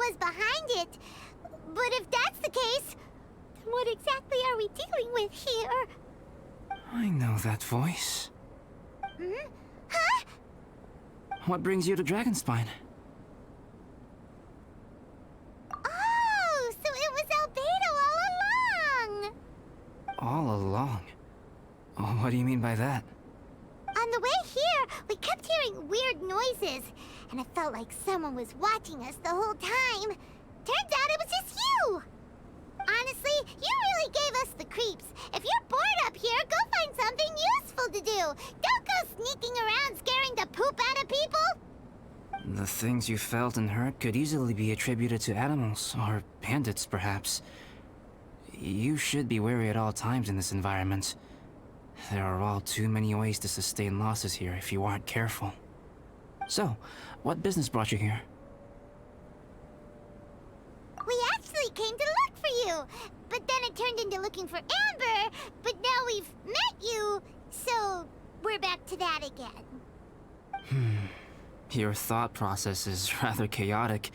was behind it. But if that's the case, then what exactly are we dealing with here? I know that voice. Hmm? Huh? What brings you to Dragonspine? Oh, so it was Albedo all along! All along? Oh, what do you mean by that? On the way here, we kept hearing weird noises, and it felt like someone was watching us the whole time. Turns out it was just you! Honestly, you really gave us the creeps. If you're bored up here, go find something useful to do. Don't go sneaking around scaring the poop out of people! The things you felt and heard could easily be attributed to animals, or bandits perhaps. You should be wary at all times in this environment. There are all too many ways to sustain losses here if you aren't careful. So, what business brought you here? We actually came to look for you, but then it turned into looking for Amber, but now we've met you, so we're back to that again. Your thought process is rather chaotic,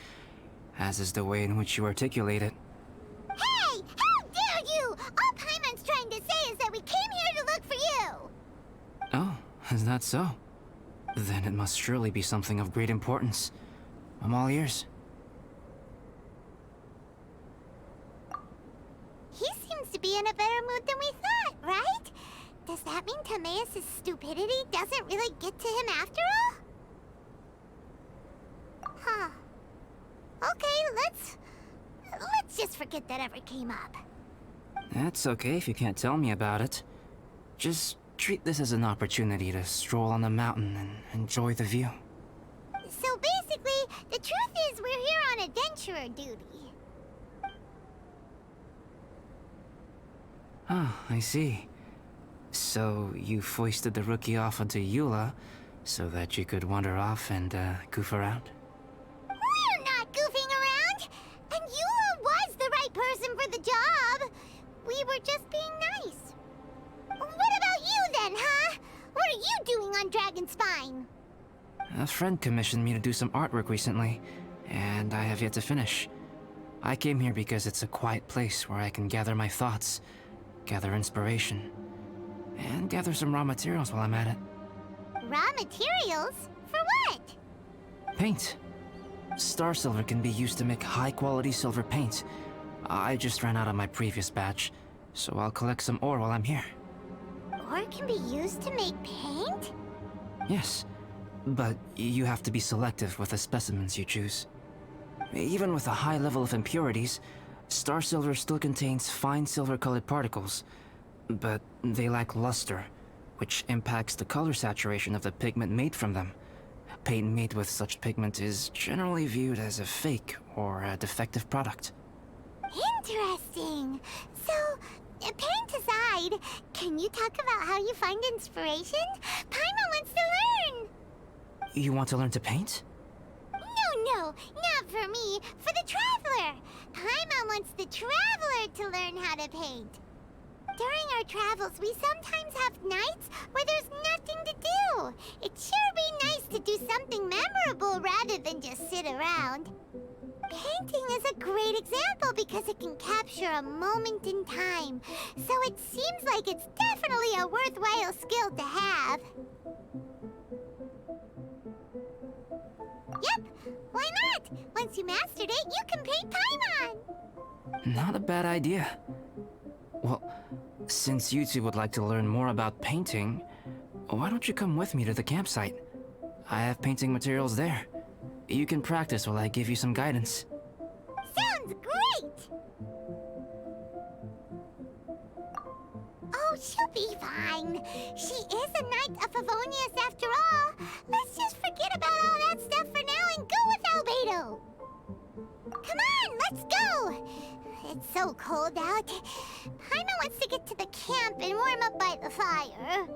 as is the way in which you articulate it. Hey! How dare you! All Paimon's trying to say is that we came here to look for you! Oh, is that so? Then it must surely be something of great importance. I'm all ears. He seems to be in a better mood than we thought, right? Does that mean Timaeus' stupidity doesn't really get to him after all? Huh. Okay, let's just forget that ever came up. That's okay if you can't tell me about it. Just treat this as an opportunity to stroll on the mountain and enjoy the view. So basically, the truth is we're here on adventurer duty. Ah, I see. So you foisted the rookie off onto Eula so that you could wander off and goof around? We're not goofing around! And Eula was the right person for the job! We were just being nice. What about you then, huh? What are you doing on Dragonspine? A friend commissioned me to do some artwork recently, and I have yet to finish. I came here because it's a quiet place where I can gather my thoughts, gather inspiration, and gather some raw materials while I'm at it. Raw materials? For what? Paint. Star silver can be used to make high-quality silver paint. I just ran out of my previous batch, so I'll collect some ore while I'm here. Ore can be used to make paint? Yes, but you have to be selective with the specimens you choose. Even with a high level of impurities, star silver still contains fine silver-colored particles, but they lack luster, which impacts the color saturation of the pigment made from them. Paint made with such pigment is generally viewed as a fake or a defective product. Interesting. So, paint aside, can you talk about how you find inspiration? Paimon wants to learn! You want to learn to paint? No, not for me. For the Traveler. Paimon wants the Traveler to learn how to paint. During our travels, we sometimes have nights where there's nothing to do. It'd sure be nice to do something memorable rather than just sit around. Painting is a great example because it can capture a moment in time. So it seems like it's definitely a worthwhile skill to have. Yep, why not? Once you mastered it, you can paint Paimon. Not a bad idea. Well, since you two would like to learn more about painting, why don't you come with me to the campsite? I have painting materials there. You can practice while I give you some guidance. Sounds great! Oh, she'll be fine. She is a Knight of Favonius after all. Let's just forget about all that stuff for now and go with Albedo. Come on, let's go! It's so cold out. Paimon wants to get to the camp and warm up by the fire.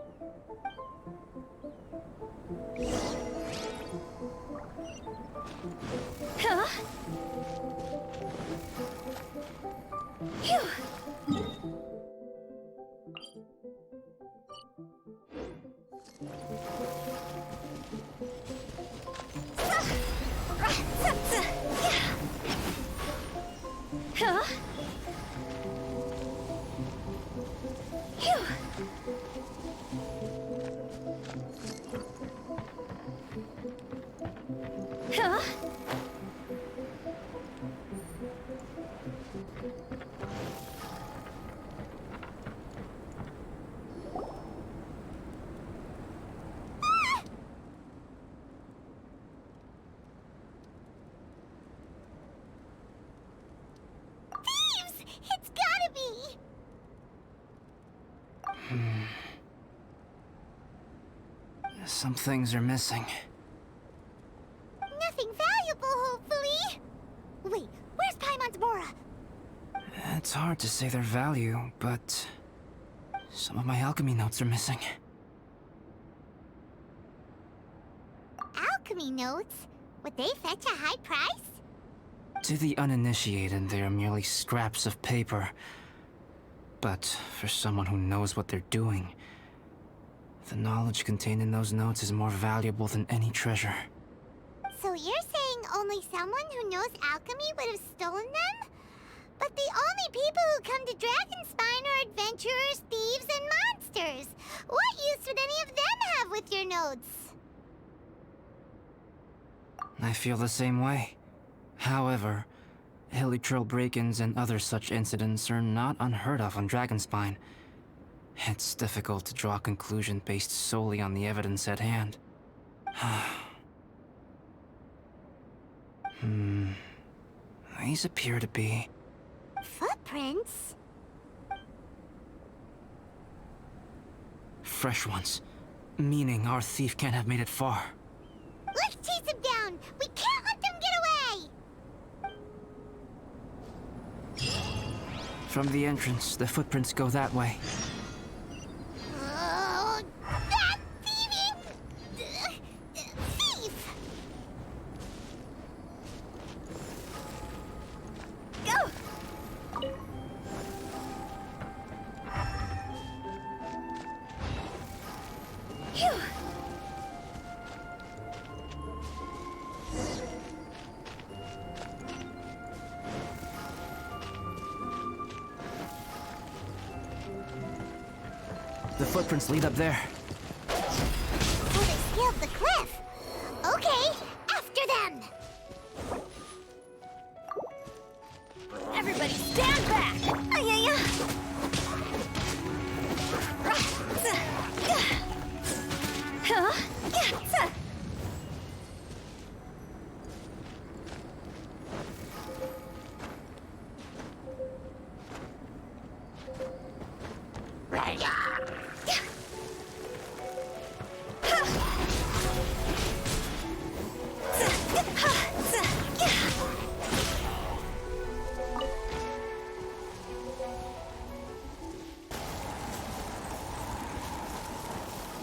Huh? Phew. Huh? Phew. Huh? Thieves! It's gotta be! Some things are missing. Nothing valuable, hopefully. Wait, where's Paimon's Bora? It's hard to say their value, but some of my alchemy notes are missing. Alchemy notes? Would they fetch a high price? To the uninitiated, they are merely scraps of paper. But for someone who knows what they're doing, the knowledge contained in those notes is more valuable than any treasure. So you're saying only someone who knows alchemy would have stolen them? But the only people who come to Dragonspine are adventurers, thieves, and monsters. What use would any of them have with your notes? I feel the same way. However, hilly trail break-ins and other such incidents are not unheard of on Dragonspine. It's difficult to draw a conclusion based solely on the evidence at hand. These appear to be... Footprints? fresh ones. Meaning our thief can't have made it far. Let's chase him down! We can't let them get away! From the entrance, the footprints go that way. Oh, that thieving... thief! Go! Phew. The footprints lead up there. So they scaled the cliff. Okay, after them! Everybody stand back! Huh?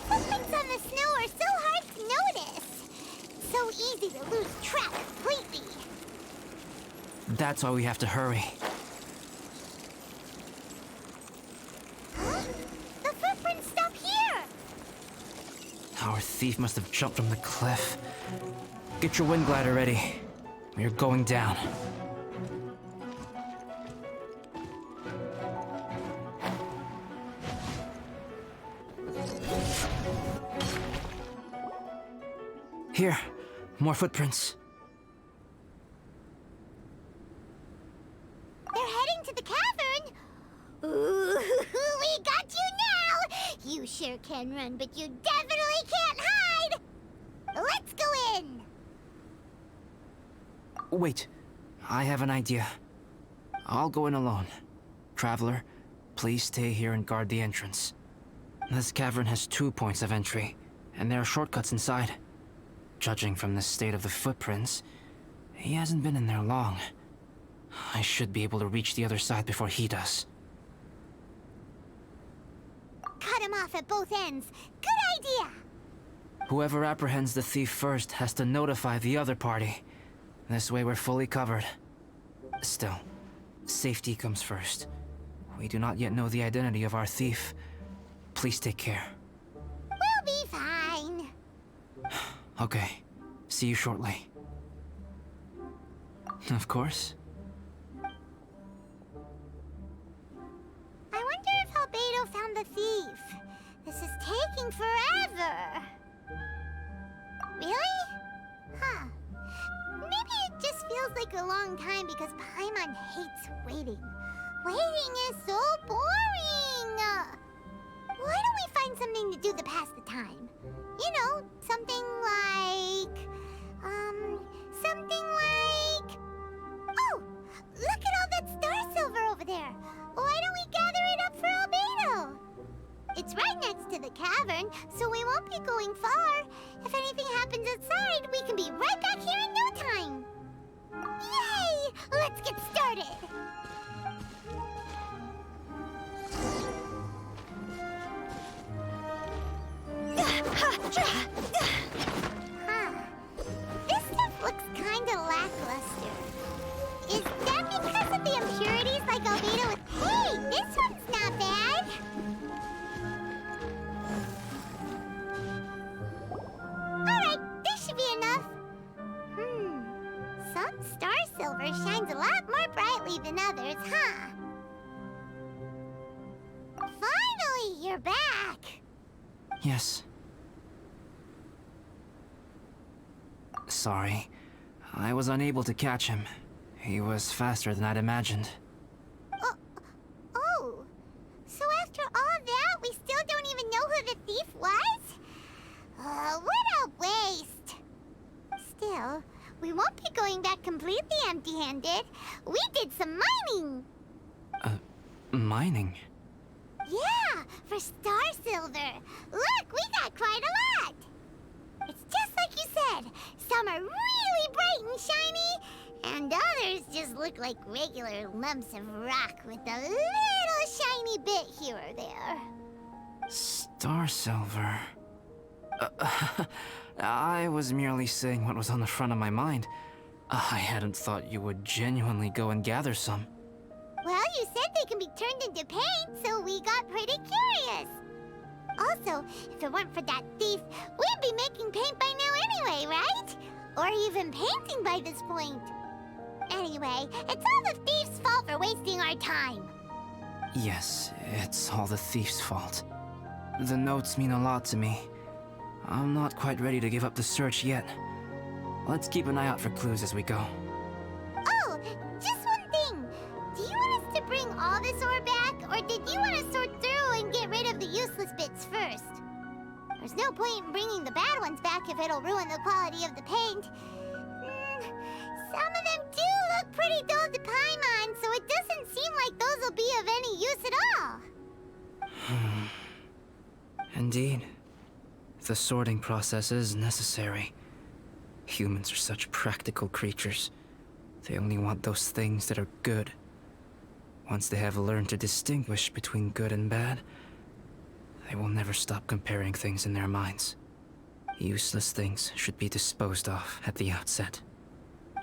Footprints on the snow are so hard to notice. So easy to lose track completely. That's why we have to hurry. Huh? The footprints stop here! Our thief must have jumped from the cliff. Get your wind glider ready. We're going down. Here, more footprints. They're heading to the cavern! Ooh, we got you now! You sure can run, but you definitely can't hide! Let's go in! Wait, I have an idea. I'll go in alone. Traveler, please stay here and guard the entrance. This cavern has 2 points of entry, and there are shortcuts inside. Judging from the state of the footprints, he hasn't been in there long. I should be able to reach the other side before he does. Cut him off at both ends. Good idea! Whoever apprehends the thief first has to notify the other party. This way we're fully covered. Still, safety comes first. We do not yet know the identity of our thief. Please take care. We'll be fine. Okay, see you shortly. Of course. taking forever. Really? Huh. Maybe it just feels like a long time because Paimon hates waiting. Waiting is so boring! Why don't we find something to do to pass the time? You know, something like... Oh! Look at all that star silver over there! Why don't we gather it up for Albedo? It's right next to the cavern, so we won't be going far. If anything happens outside, we can be right back here in no time. Yay! Let's get started! Huh. This stuff looks kinda lackluster. Is that because of the impurities like Albedo? Hey, this one's not bad! Alright, this should be enough. Some star silver shines a lot more brightly than others, huh? Finally, you're back! Yes. Sorry. I was unable to catch him. He was faster than I'd imagined. Oh. So after all that, we still don't even know who the thief was? What a waste! Still, we won't be going back completely empty-handed. We did some mining! Mining? Yeah, for star silver. Look, we got quite a lot! It's just like you said. Some are really bright and shiny, and others just look like regular lumps of rock with a little shiny bit here or there. Star silver. I was merely saying what was on the front of my mind. I hadn't thought you would genuinely go and gather some. Well, you said they can be turned into paint, so we got pretty curious. Also, if it weren't for that thief, we'd be making paint by now anyway, right? Or even painting by this point. Anyway, it's all the thief's fault for wasting our time. Yes, it's all the thief's fault. The notes mean a lot to me. I'm not quite ready to give up the search yet. Let's keep an eye out for clues as we go. Oh, just one thing. Do you want us to bring all this ore back, or did you want to sort through and get rid of the useless bits first? There's no point in bringing the bad ones back if it'll ruin the quality of the paint. Some of them do look pretty dull to Paimon, so it doesn't seem like those will be of any use at all. Indeed. The sorting process is necessary. Humans are such practical creatures. They only want those things that are good. Once they have learned to distinguish between good and bad, they will never stop comparing things in their minds. Useless things should be disposed of at the outset.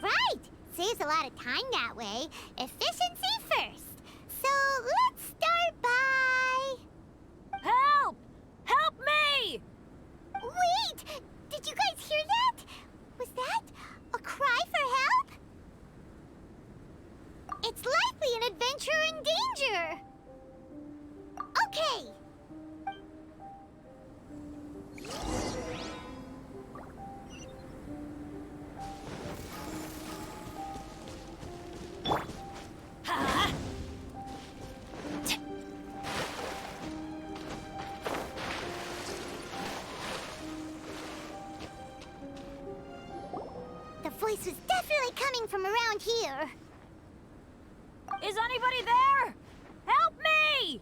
Right! Saves a lot of time that way. Efficiency first. So let's start by... Help! Help me! Wait! Did you guys hear that? Was that a cry for help? It's likely an adventurer in danger. Okay. Ha! The voice was definitely coming from around here. Is anybody there? Help me!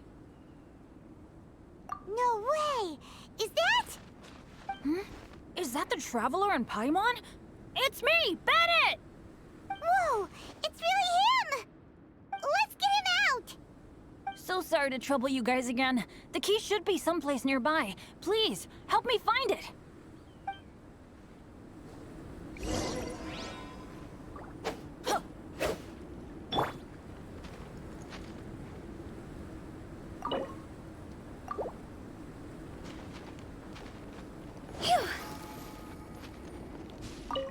No way! Is that... Is that the Traveler in Paimon? It's me, Bennett! Whoa! It's really him! Let's get him out! So sorry to trouble you guys again. The key should be someplace nearby. Please, help me find it.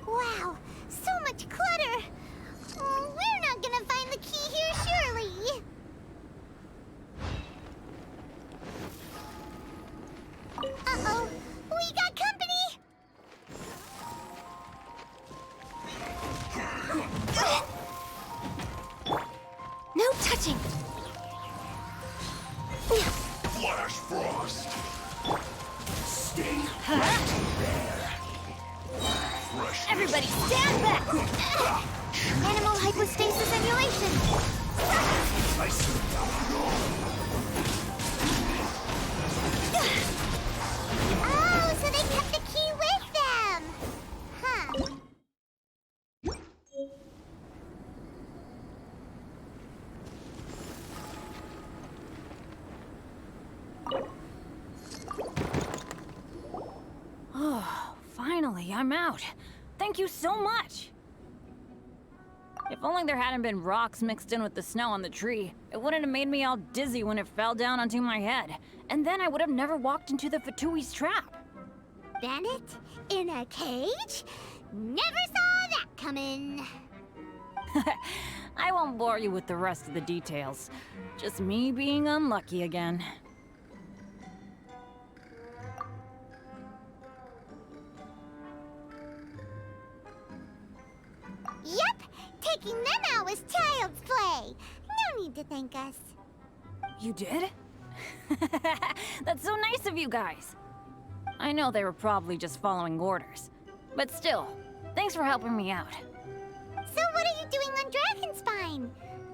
Wow, so much clutter! Oh, we're not gonna find the key here, surely! catching! Flash Frost! Stay right there! Fresh Everybody stand back! Animal hypostasis emulation! I see Oh, so they kept the key with them! Huh. Oh, finally, I'm out. Thank you so much! If only there hadn't been rocks mixed in with the snow on the tree, it wouldn't have made me all dizzy when it fell down onto my head. And then I would have never walked into the Fatui's trap. Bennett? In a cage? Never saw that coming! I won't bore you with the rest of the details. Just me being unlucky again. Yep! Taking them out was child's play! No need to thank us. You did? That's so nice of you guys. I know they were probably just following orders. But still, thanks for helping me out. So what are you doing on Dragonspine?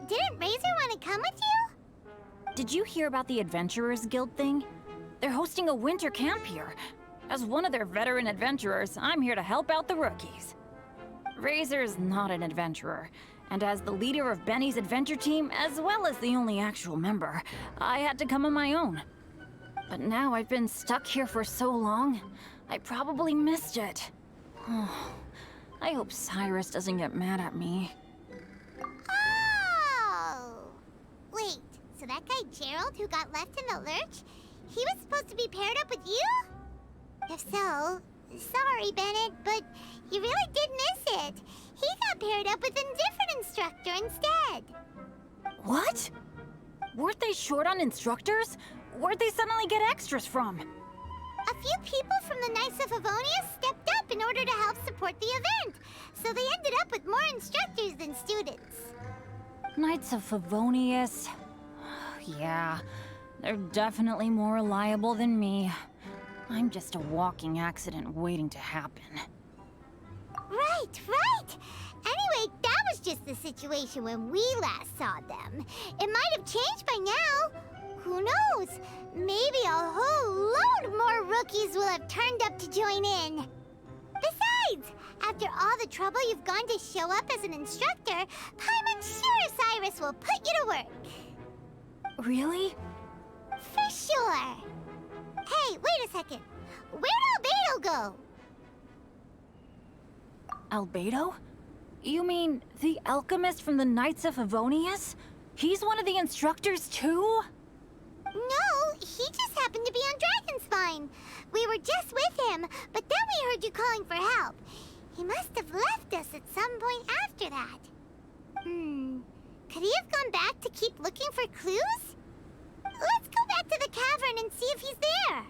Didn't Razor want to come with you? Did you hear about the Adventurers Guild thing? They're hosting a winter camp here. As one of their veteran adventurers, I'm here to help out the rookies. Razor's not an adventurer, and as the leader of Benny's adventure team, as well as the only actual member, I had to come on my own. But now I've been stuck here for so long, I probably missed it. Oh, I hope Cyrus doesn't get mad at me. Oh! Wait, so that guy Gerald who got left in the lurch, he was supposed to be paired up with you? If so, sorry, Bennett, but you really did miss it. He got paired up with a different instructor instead. What? Weren't they short on instructors? Where'd they suddenly get extras from? A few people from the Knights of Favonius stepped up in order to help support the event, so they ended up with more instructors than students. Knights of Favonius. Yeah, they're definitely more reliable than me. I'm just a walking accident waiting to happen. Right, right! Anyway, that was just the situation when we last saw them. It might have changed by now. Who knows? Maybe a whole load more rookies will have turned up to join in. Besides, after all the trouble you've gone to show up as an instructor, Paimon's sure Cyrus will put you to work. Really? For sure. Hey, wait a second. Where'd Albedo go? Albedo? You mean the alchemist from the Knights of Favonius? He's one of the instructors too? No, he just happened to be on Dragonspine. We were just with him, but then we heard you calling for help. He must have left us at some point after that. Could he have gone back to keep looking for clues? Let's go back to the cavern and see if he's there.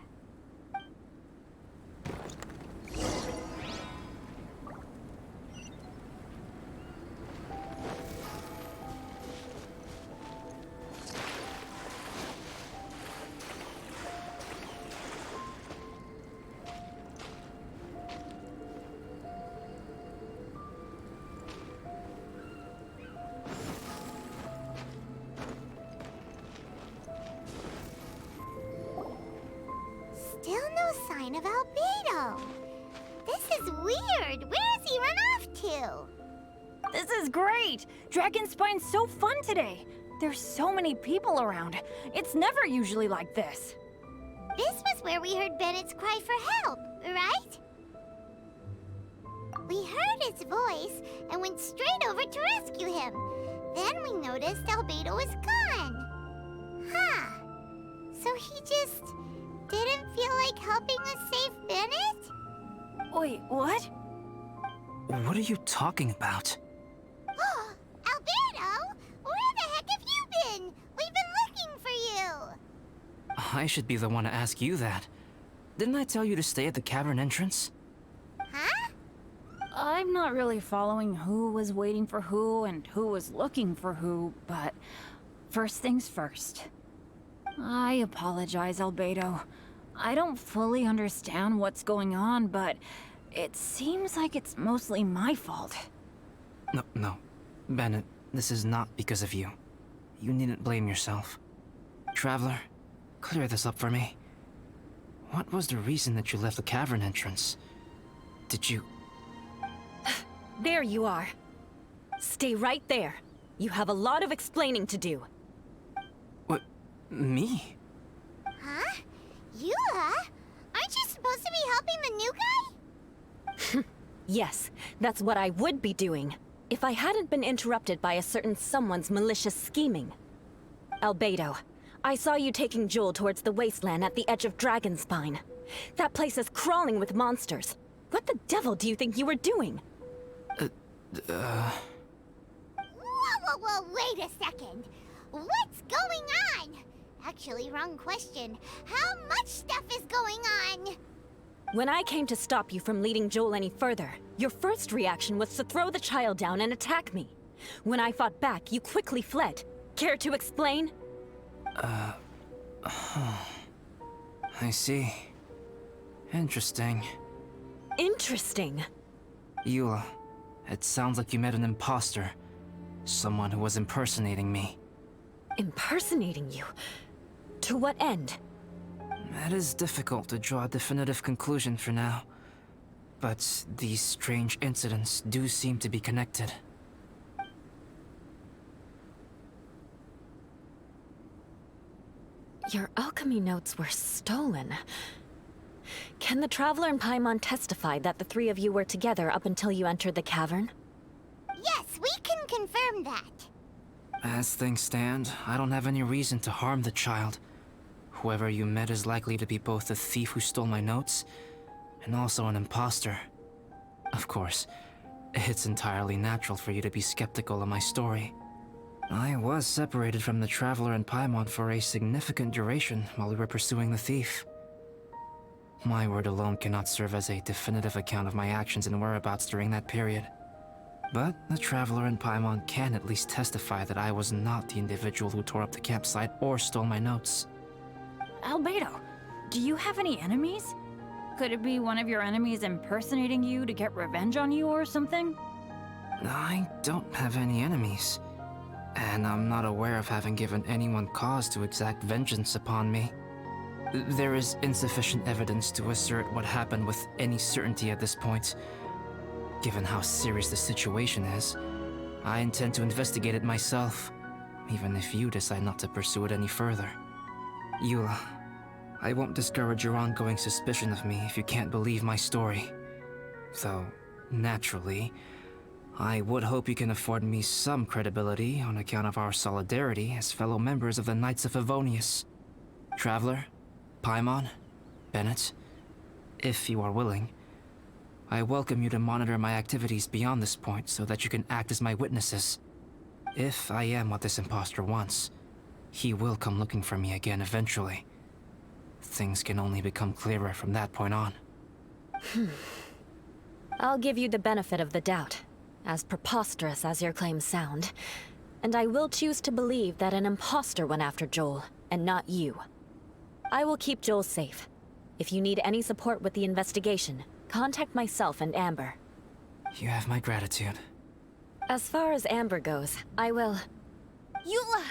Still no sign of Albedo. This is weird. Where has he run off to? This is great! Dragonspine's so fun today! There's so many people around. It's never usually like this. This was where we heard Bennett's cry for help, right? We heard his voice and went straight over to rescue him. Then we noticed Albedo was gone. Huh. So he just didn't feel like helping us save Bennett? Wait, what? What are you talking about? Albedo? Where the heck have you been? We've been looking for you. I should be the one to ask you that. Didn't I tell you to stay at the cavern entrance? Huh? I'm not really following who was waiting for who and who was looking for who, but First things first. I apologize, Albedo. I don't fully understand what's going on, but it seems like it's mostly my fault. No. Bennett, this is not because of you. You needn't blame yourself. Traveler, clear this up for me. What was the reason that you left the cavern entrance? Did you... There you are. Stay right there. You have a lot of explaining to do. What? Me? Huh? Eula? Aren't you supposed to be helping the new guy? Yes, that's what I would be doing, if I hadn't been interrupted by a certain someone's malicious scheming. Albedo, I saw you taking Joel towards the wasteland at the edge of Dragonspine. That place is crawling with monsters. What the devil do you think you were doing? Whoa, wait a second. What's going on? Actually, wrong question. How much stuff is going on? When I came to stop you from leading Joel any further, your first reaction was to throw the child down and attack me. When I fought back, you quickly fled. Care to explain? I see. Interesting. Interesting. Eula, it sounds like you met an imposter. Someone who was impersonating me. Impersonating you? To what end? It is difficult to draw a definitive conclusion for now. But these strange incidents do seem to be connected. Your alchemy notes were stolen. Can the Traveler and Paimon testify that the three of you were together up until you entered the cavern? Yes, we can confirm that. As things stand, I don't have any reason to harm the child. Whoever you met is likely to be both the thief who stole my notes, and also an imposter. Of course, it's entirely natural for you to be skeptical of my story. I was separated from the Traveler and Paimon for a significant duration while we were pursuing the thief. My word alone cannot serve as a definitive account of my actions and whereabouts during that period. But the Traveler and Paimon can at least testify that I was not the individual who tore up the campsite or stole my notes. Albedo, do you have any enemies? Could it be one of your enemies impersonating you to get revenge on you or something? I don't have any enemies. And I'm not aware of having given anyone cause to exact vengeance upon me. There is insufficient evidence to assert what happened with any certainty at this point. Given how serious the situation is, I intend to investigate it myself, even if you decide not to pursue it any further. Eula, I won't discourage your ongoing suspicion of me if you can't believe my story. Though, naturally, I would hope you can afford me some credibility on account of our solidarity as fellow members of the Knights of Favonius. Traveler, Paimon, Bennett, if you are willing, I welcome you to monitor my activities beyond this point so that you can act as my witnesses. If I am what this imposter wants, he will come looking for me again eventually. Things can only become clearer from that point on. I'll give you the benefit of the doubt, as preposterous as your claims sound. And I will choose to believe that an imposter went after Joel, and not you. I will keep Joel safe. If you need any support with the investigation, contact myself and Amber. You have my gratitude. As far as Amber goes, I will... Eula!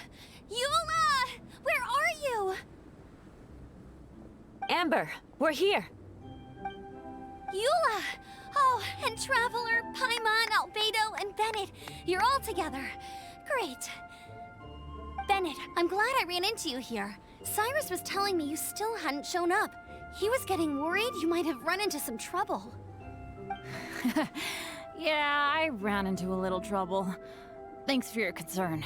Eula! Where are you? Amber, we're here! Eula! Oh, and Traveler, Paimon, Albedo, and Bennett. You're all together. Great. Bennett, I'm glad I ran into you here. Cyrus was telling me you still hadn't shown up. He was getting worried you might have run into some trouble. Yeah, I ran into a little trouble. Thanks for your concern.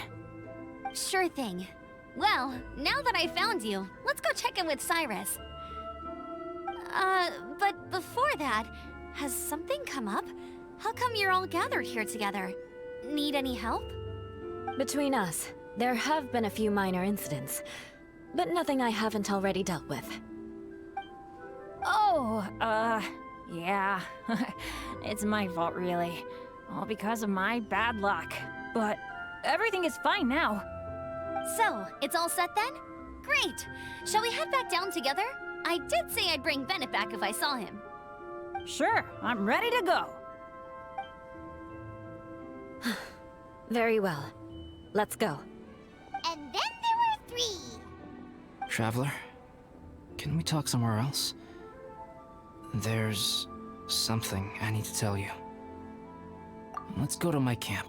Sure thing. Well, now that I found you, let's go check in with Cyrus. But before that, has something come up? How come you're all gathered here together? Need any help? Between us, there have been a few minor incidents, but nothing I haven't already dealt with. Oh, yeah. It's my fault, really. All because of my bad luck. But everything is fine now. So, it's all set then? Great! Shall we head back down together? I did say I'd bring Bennett back if I saw him. Sure, I'm ready to go. Very well. Let's go. And then there were 3. Traveler, can we talk somewhere else? There's something I need to tell you. Let's go to my camp.